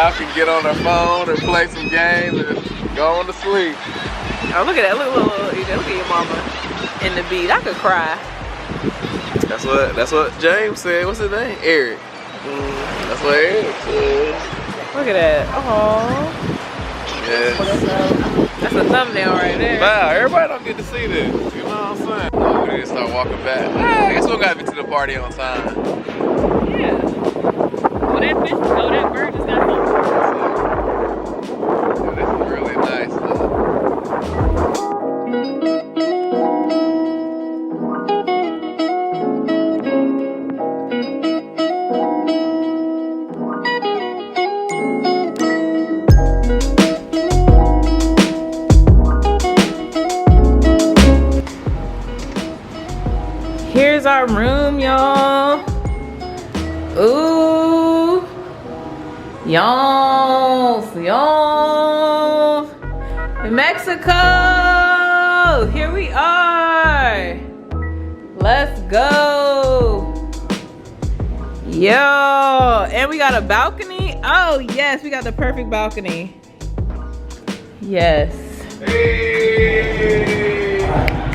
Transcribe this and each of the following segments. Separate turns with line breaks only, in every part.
now can get on their phone and play some games and go on to sleep.
Oh, look at that. Look at your mama in the beat. I could cry.
That's what James said. What's his name? Eric. That's what Eric said.
Look at that. Oh.
Yeah.
That's a thumbnail right there.
Wow, everybody don't get to see this. You know what I'm saying? Oh, we need to start walking back. I guess we don't gotta be to the party on time.
Yeah. Oh, that bird just got home.
Yeah, this is really nice though.
Here's our room, y'all. Ooh. Y'all. Mexico. Here we are. Let's go. Yo. And we got a balcony. Oh, yes. We got the perfect balcony. Yes.
Hey.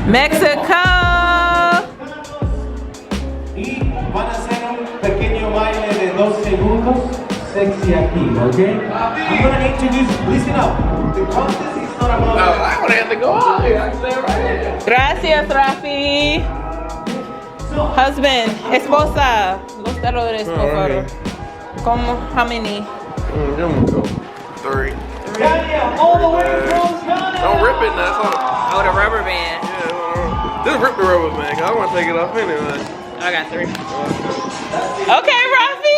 Mexico.
Van a hacer un pequeño baile de 2 segundos sexy aquí, okay? I'm gonna introduce, listen up. The contest is not about...
I would have to go out here. I can stay right here.
Gracias, Rafi. Husband, esposa. Los terrores, por favor. Como, how many?
Give them go. 3.
Tanya, all the way from Ghana.
Don't rip it now.
Oh, the rubber band.
Yeah, just rip the rubber band, cause I want to take it off anyway.
I got 3. Okay, Rafi.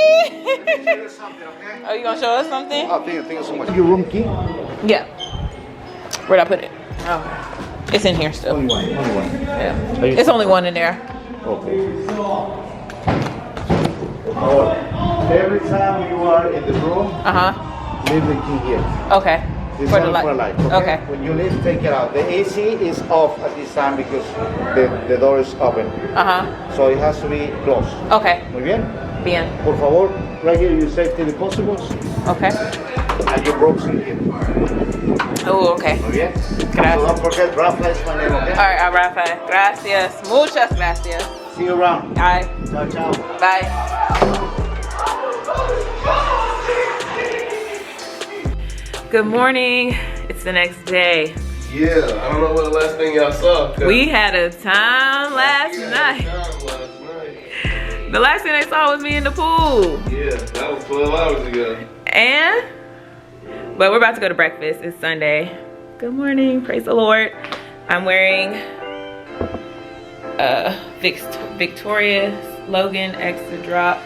Oh, you gonna show us something?
Oh, thank you so much. Your room key?
Yeah. Where'd I put it? Oh, it's in here still.
Only one.
Yeah. It's only one in there.
Okay. Every time you are in the room, leave the key here.
Okay.
This
For
is
the
only
light.
for light.
Okay.
When you leave, take it out. The AC is off at this time because the door is open. So it has to be closed.
Okay.
Muy bien.
Bien.
Por favor, right here, your safety deposables.
Okay.
And your ropes in here.
Oh, okay.
Muy bien.
Gracias.
So don't forget, Rafa is my name, okay?
All right, Rafa. Gracias. Muchas gracias.
See you around.
Bye.
Ciao, ciao.
Bye. Good morning. It's the next day.
Yeah, I don't know what the last thing y'all saw.
We had a time last night. The last thing they saw was me in the pool.
Yeah, that was 12 hours ago.
But we're about to go to breakfast. It's Sunday. Good morning. Praise the Lord. I'm wearing Victoria's Logan Extra Drop.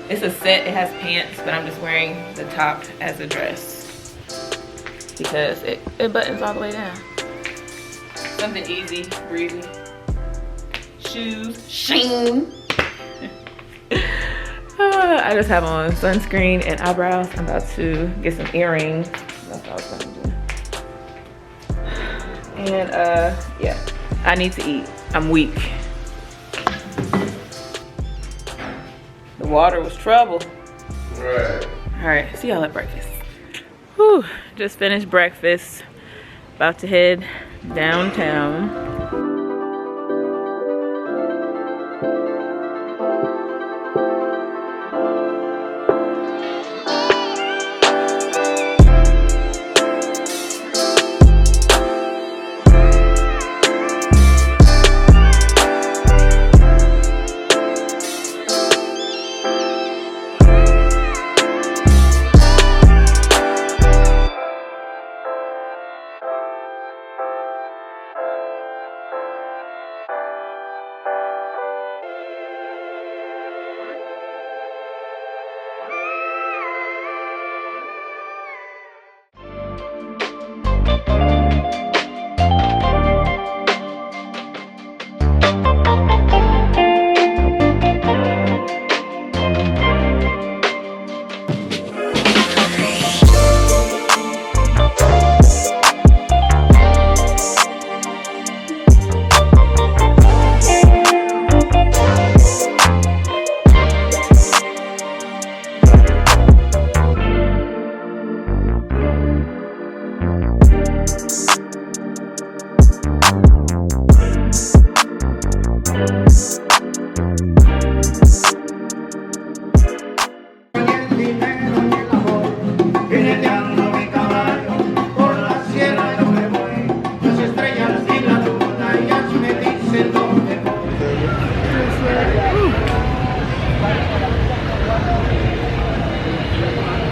It's a set. It has pants, but I'm just wearing the top as a dress because it buttons all the way down. Something easy, breezy. Shoes, sheen. I just have on sunscreen and eyebrows. I'm about to get some earrings. That's what I was gonna do. And yeah, I need to eat. I'm weak. The water was trouble.
Right.
All right, see y'all at breakfast. Whew, just finished breakfast. About to head downtown.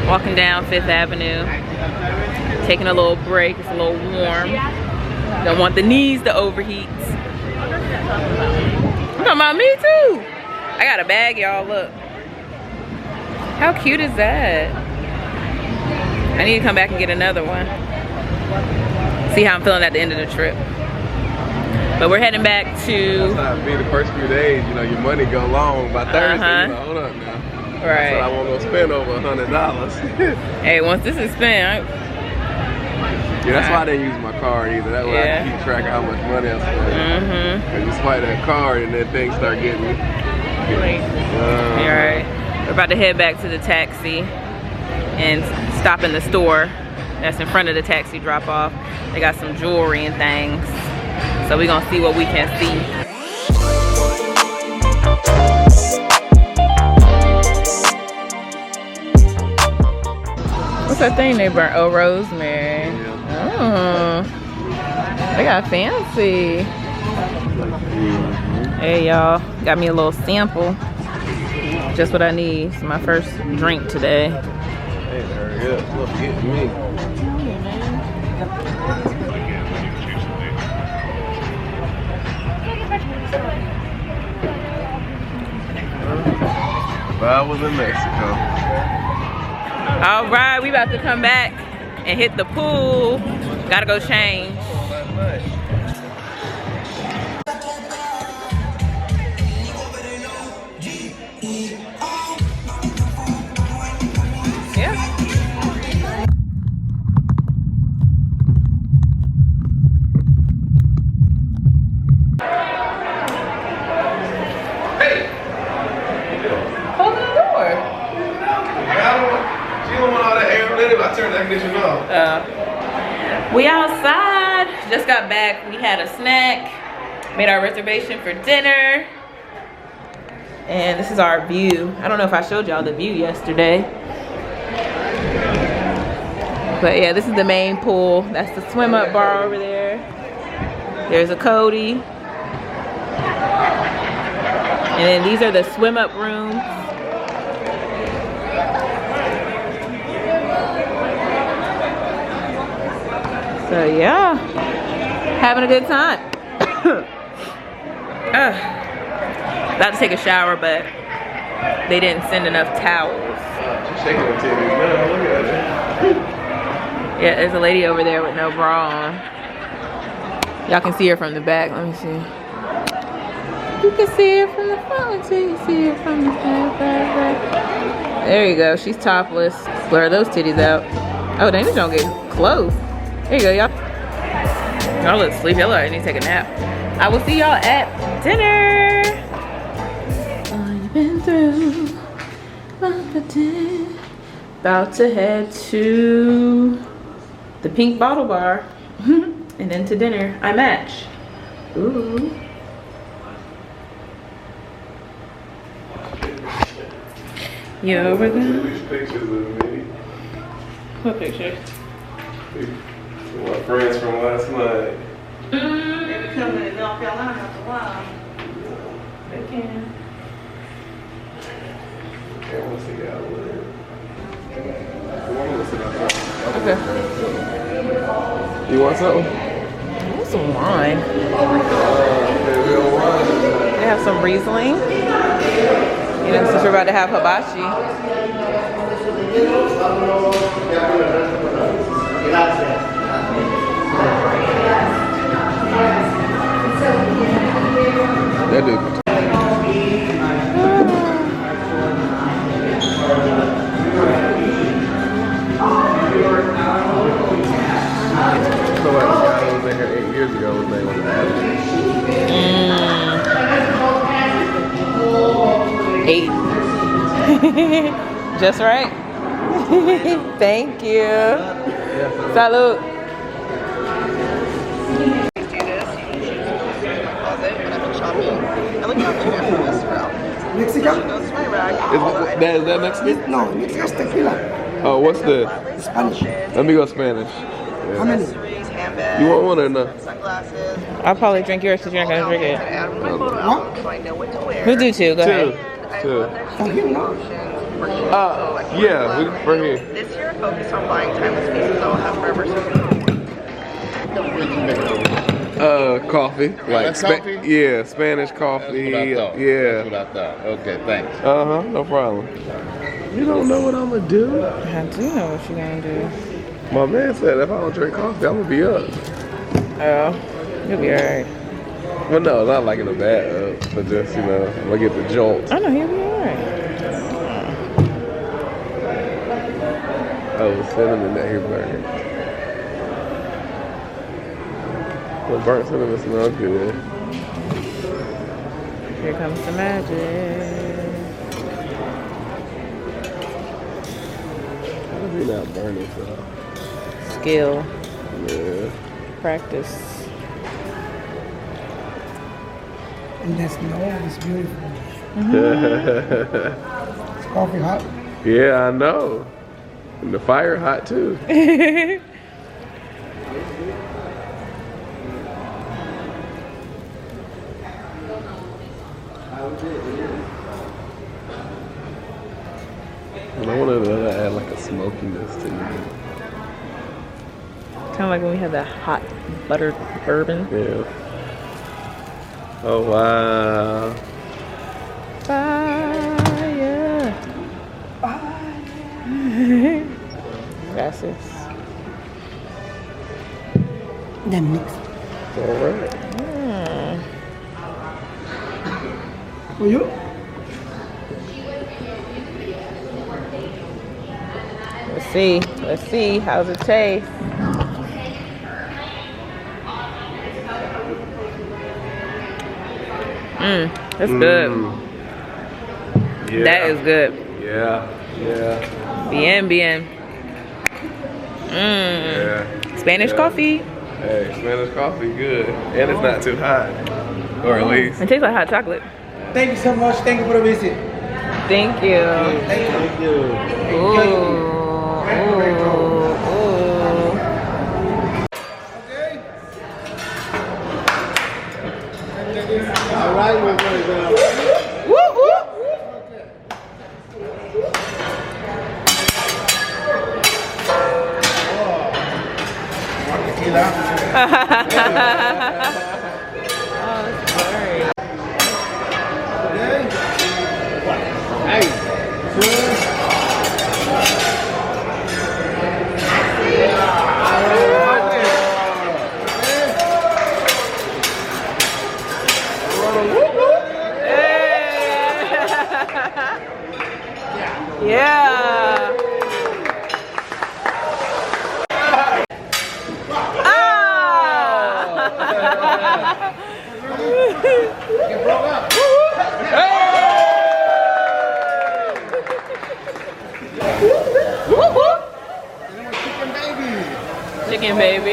Walking down 5th Avenue, taking a little break. It's a little warm. Don't want the knees to overheat. I'm talking about me too. I got a bag, y'all. Look. How cute is that? I need to come back and get another one. See how I'm feeling at the end of the trip. But we're heading back to.
That's how it be the first few days. You know, your money go long. By Thursday, you know, hold up now.
Right.
So I won't go spend over $100.
Hey, once this is spent,
yeah, that's why I didn't use my card either. That way I can keep track of how much money I spent. Cause you swipe that card and then things start getting.
All right. We're about to head back to the taxi and stop in the store that's in front of the taxi drop off. They got some jewelry and things. So we're gonna see what we can see. What's that thing they burnt? Oh, rosemary. Oh, they got fancy. Hey y'all, got me a little sample. Just what I need. It's my first drink today.
Hey, hurry up. Look, get me. If I was in Mexico.
All right, we about to come back and hit the pool. Gotta go change. Yeah.
Hey!
Open the door.
She don't want all that air. Let it. I turn that conditioner off.
We outside. Just got back. We had a snack. Made our reservation for dinner. And this is our view. I don't know if I showed y'all the view yesterday. But yeah, this is the main pool. That's the swim up bar over there. There's a Cody. And then these are the swim up rooms. So yeah, having a good time. About to take a shower, but they didn't send enough towels.
She's shaking her titties now. Look at it.
Yeah, there's a lady over there with no bra on. Y'all can see her from the back. Let me see. You can see her from the front until you see her from the back. There you go. She's topless. Blur those titties out. Oh, dang, this don't get close. There you go, y'all. Y'all look sleepy. Y'all need to take a nap. I will see y'all at dinner. All you've been through. About to head to the Pink Bottle Bar. And then to dinner. I match. Ooh. Yo, we're gonna.
These pictures of me.
What picture?
My friends from last night.
They be coming to North Carolina after a while.
They can.
Okay, I want to see y'all later. I want to sit outside.
Okay.
You want something?
I want some wine.
Okay, real wine.
They have some Riesling. You know, since we're about to have hibachi.
That dude. So like the guy who was in here 8 years ago, his name was Adam.
8. Just right. Thank you. Salud.
And look how cute this route.
Mexican?
Is that Mexican?
No, Mexican tequila.
Oh, what's the?
Spanish.
Let me go Spanish. Yeah.
How many?
You want one or no?
I'll probably drink yours because you're not gonna drink it.
What?
We'll do two. Go ahead.
Two.
For him, no?
Yeah, we're here.
This year, focus on buying timeless pieces that will have forever.
Coffee. Like
coffee?
Yeah, Spanish coffee.
That's what I thought.
Yeah.
That's what I thought. Okay, thanks.
No problem. You don't know what I'm gonna do?
I do know what you're gonna do.
My man said if I don't drink coffee, I'm gonna be up.
Oh, you'll be alright.
Well, no, not like in a bad but just, you know, I'm gonna get the jolt.
I know he'll be alright.
Oh, cinnamon that here burger. The burnt cinnamon smells good.
Here comes the magic.
How does he not burn it though?
Skill.
Yeah.
Practice.
And the snow is beautiful. Is coffee hot?
Yeah, I know. And the fire hot too. And I wanted to add like a smokiness to it.
Kind of like when we have that hot buttered bourbon.
Yeah. Oh wow.
Fire. Gracias.
Then mix.
All right.
For you?
Let's see. Let's see. How's it taste? That's good.
Yeah.
That is good.
Yeah. Yeah.
Bien, bien.
Yeah.
Spanish coffee.
Hey, Spanish coffee, good. And it's not too hot. Or at least.
It tastes like hot chocolate.
Thank you so much. Thank you for the visit.
Thank you.
Thank you.
Ooh.
All right, we're going to go.
Woo, woo. Yeah. Chicken baby.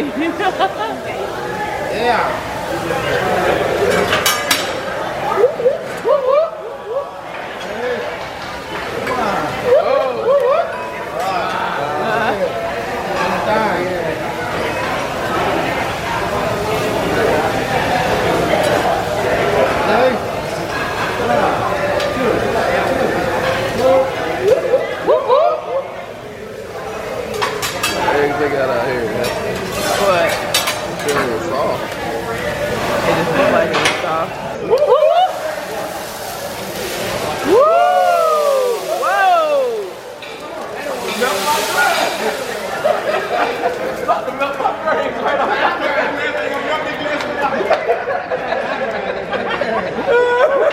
Eggs they got out here.
What?
It's really soft.
It just looks like it's soft. Woo! Whoa!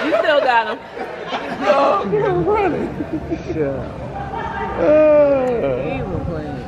You still got him.
Oh, you're running. Yeah.
He was playing.